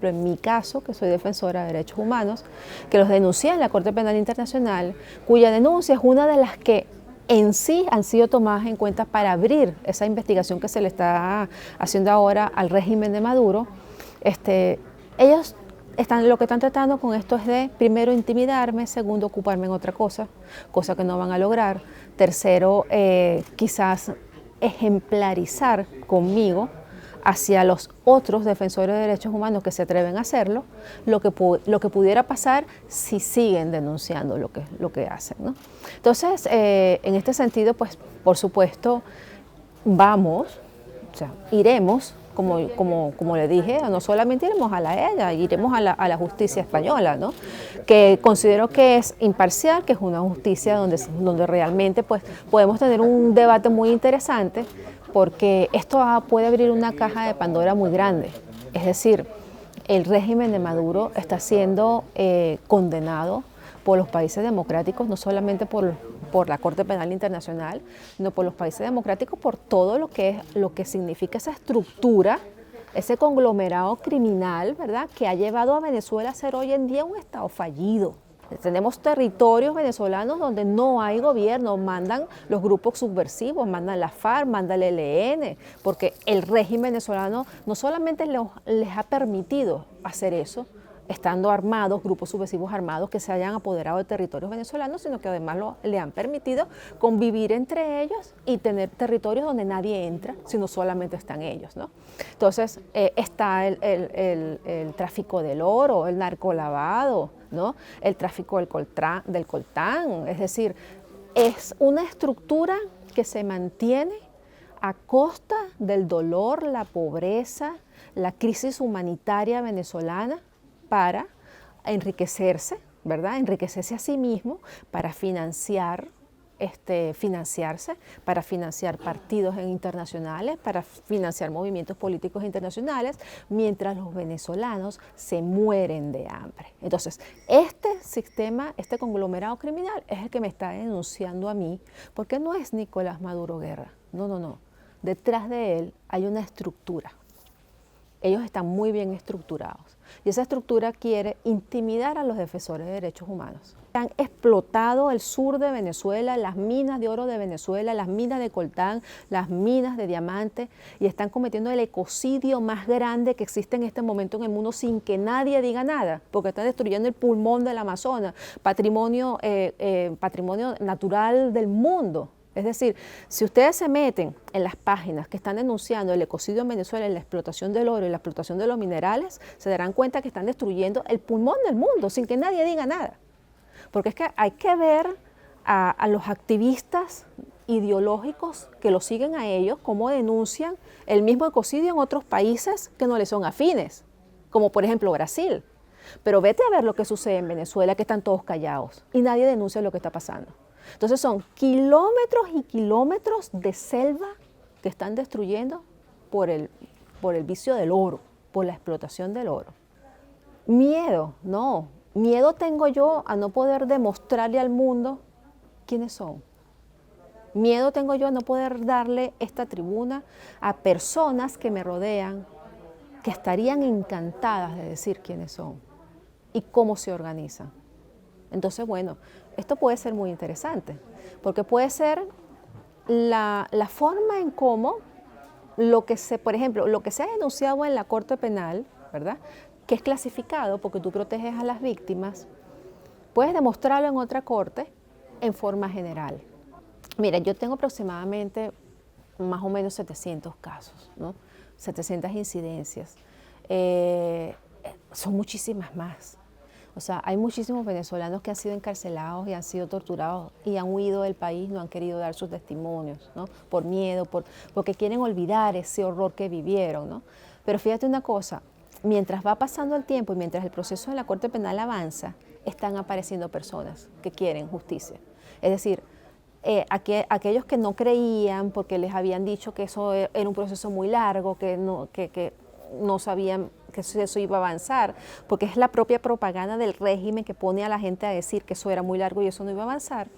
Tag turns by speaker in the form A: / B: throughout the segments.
A: En mi caso, que soy defensora de derechos humanos, que los denuncié en la Corte Penal Internacional, cuya denuncia es una de las que en sí han sido tomadas en cuenta para abrir esa investigación que se le está haciendo ahora al régimen de Maduro. Ellos lo que están tratando con esto es de, primero, intimidarme, segundo, ocuparme en otra cosa que no van a lograr, tercero, quizás ejemplarizar conmigo hacia los otros defensores de derechos humanos que se atreven a hacerlo, lo que pudiera pasar si siguen denunciando lo que hacen, ¿no? Entonces, en este sentido, pues, por supuesto, iremos, como le dije, no solamente iremos a la ELA, iremos a la justicia española, ¿no? Que considero que es imparcial, que es una justicia donde realmente pues, podemos tener un debate muy interesante, porque esto puede abrir una caja de Pandora muy grande. Es decir, el régimen de Maduro está siendo condenado por los países democráticos, no solamente por la Corte Penal Internacional, sino por los países democráticos, por todo lo que significa esa estructura, ese conglomerado criminal, ¿verdad?, que ha llevado a Venezuela a ser hoy en día un Estado fallido. Tenemos territorios venezolanos donde no hay gobierno, mandan los grupos subversivos, mandan la FARC, manda el ELN, porque el régimen venezolano no solamente les ha permitido hacer eso, estando armados, grupos subversivos armados que se hayan apoderado de territorios venezolanos, sino que además le han permitido convivir entre ellos y tener territorios donde nadie entra, sino solamente están ellos, ¿no? Entonces está el tráfico del oro, el narcolavado, ¿no?, el tráfico del coltán, es decir, es una estructura que se mantiene a costa del dolor, la pobreza, la crisis humanitaria venezolana, para enriquecerse, ¿verdad?, enriquecerse a sí mismo, para financiarse, para financiar partidos internacionales, para financiar movimientos políticos internacionales, mientras los venezolanos se mueren de hambre. Entonces, este sistema, este conglomerado criminal es el que me está denunciando a mí, porque no es Nicolás Maduro Guerra, no. Detrás de él hay una estructura. Ellos están muy bien estructurados y esa estructura quiere intimidar a los defensores de derechos humanos. Han explotado el sur de Venezuela, las minas de oro de Venezuela, las minas de coltán, las minas de diamante, y están cometiendo el ecocidio más grande que existe en este momento en el mundo sin que nadie diga nada, porque están destruyendo el pulmón del Amazonas, patrimonio natural del mundo. Es decir, si ustedes se meten en las páginas que están denunciando el ecocidio en Venezuela, la explotación del oro y la explotación de los minerales, se darán cuenta que están destruyendo el pulmón del mundo sin que nadie diga nada. Porque es que hay que ver a los activistas ideológicos que lo siguen a ellos, cómo denuncian el mismo ecocidio en otros países que no les son afines, como por ejemplo Brasil. Pero vete a ver lo que sucede en Venezuela, que están todos callados y nadie denuncia lo que está pasando. Entonces son kilómetros y kilómetros de selva que están destruyendo por el vicio del oro, por la explotación del oro. Miedo, no. Miedo tengo yo a no poder demostrarle al mundo quiénes son. Miedo tengo yo a no poder darle esta tribuna a personas que me rodean, que estarían encantadas de decir quiénes son y cómo se organizan. Entonces, bueno, esto puede ser muy interesante, porque puede ser la forma en cómo por ejemplo, lo que se ha denunciado en la Corte Penal, ¿verdad?, que es clasificado porque tú proteges a las víctimas, puedes demostrarlo en otra corte en forma general. Mira, yo tengo aproximadamente más o menos 700 casos, ¿no?, 700 incidencias. Son muchísimas más. O sea, hay muchísimos venezolanos que han sido encarcelados y han sido torturados y han huido del país, no han querido dar sus testimonios, ¿no?, por miedo, porque quieren olvidar ese horror que vivieron, ¿no? Pero fíjate una cosa, mientras va pasando el tiempo y mientras el proceso de la Corte Penal avanza, están apareciendo personas que quieren justicia. Es decir, aquellos que no creían porque les habían dicho que eso era un proceso muy largo, que no sabían que eso iba a avanzar, porque es la propia propaganda del régimen que pone a la gente a decir que eso era muy largo y eso no iba a avanzar,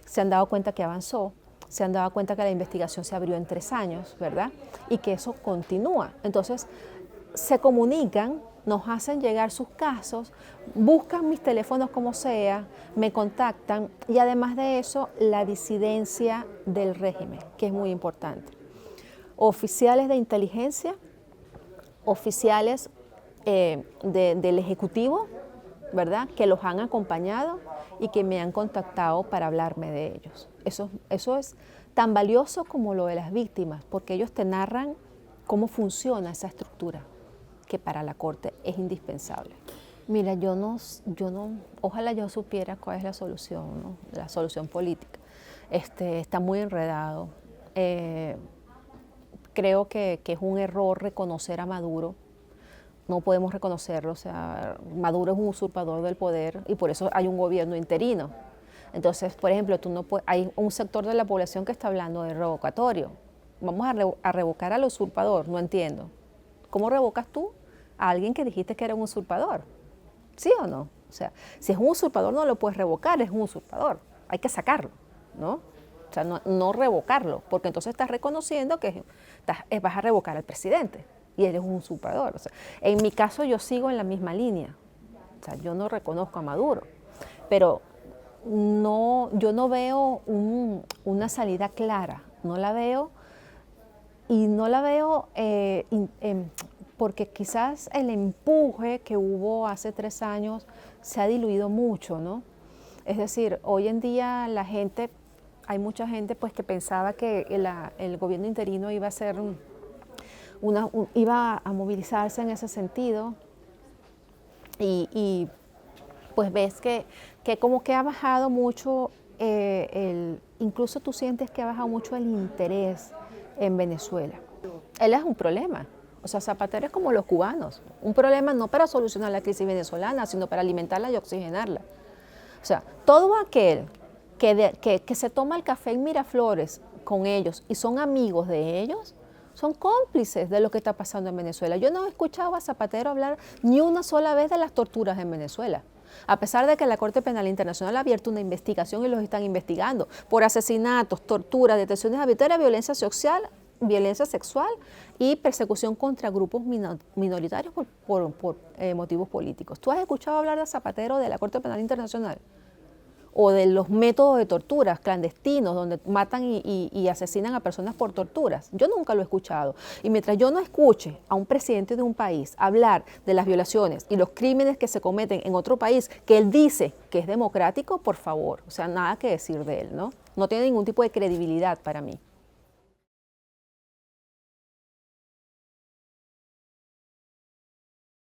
A: se han dado cuenta que avanzó, se han dado cuenta que la investigación se abrió en 3 años, ¿verdad?, y que eso continúa. Entonces, se comunican nos hacen llegar sus casos, buscan mis teléfonos como sea, me contactan y además de eso la disidencia del régimen, que es muy importante. Oficiales de inteligencia, oficiales del Ejecutivo, ¿verdad?, que los han acompañado y que me han contactado para hablarme de ellos. Eso es tan valioso como lo de las víctimas, porque ellos te narran cómo funciona esa estructura, que para la Corte es indispensable. Mira, ojalá yo supiera cuál es la solución, ¿no?, la solución política. Está muy enredado. Creo que es un error reconocer a Maduro. No podemos reconocerlo, o sea, Maduro es un usurpador del poder y por eso hay un gobierno interino. Entonces, por ejemplo, hay un sector de la población que está hablando de revocatorio. Vamos a revocar al usurpador, no entiendo. ¿Cómo revocas tú a alguien que dijiste que era un usurpador? ¿Sí o no? O sea, si es un usurpador no lo puedes revocar, es un usurpador. Hay que sacarlo, ¿no? O sea, no revocarlo, porque entonces estás reconociendo que vas a revocar al presidente y él es un usurpador. O sea, en mi caso yo sigo en la misma línea. O sea, yo no reconozco a Maduro, pero yo no veo una salida clara. No la veo y no la veo porque quizás el empuje que hubo hace 3 años se ha diluido mucho, ¿no? Es decir, hoy en día hay mucha gente pues que pensaba que el gobierno interino iba a ser iba a movilizarse en ese sentido y pues ves que como que ha bajado mucho, incluso tú sientes que ha bajado mucho el interés en Venezuela. Él es un problema. O sea, Zapatero es como los cubanos, un problema no para solucionar la crisis venezolana, sino para alimentarla y oxigenarla. O sea, todo aquel que se toma el café en Miraflores con ellos y son amigos de ellos, son cómplices de lo que está pasando en Venezuela. Yo no he escuchado a Zapatero hablar ni una sola vez de las torturas en Venezuela, a pesar de que la Corte Penal Internacional ha abierto una investigación y los están investigando por asesinatos, torturas, detenciones arbitrarias, violencia sexual y persecución contra grupos minoritarios por motivos políticos. ¿Tú has escuchado hablar de Zapatero de la Corte Penal Internacional? O de los métodos de torturas clandestinos donde matan y asesinan a personas por torturas. Yo nunca lo he escuchado. Y mientras yo no escuche a un presidente de un país hablar de las violaciones y los crímenes que se cometen en otro país que él dice que es democrático, por favor, o sea, nada que decir de él, ¿no? No tiene ningún tipo de credibilidad para mí.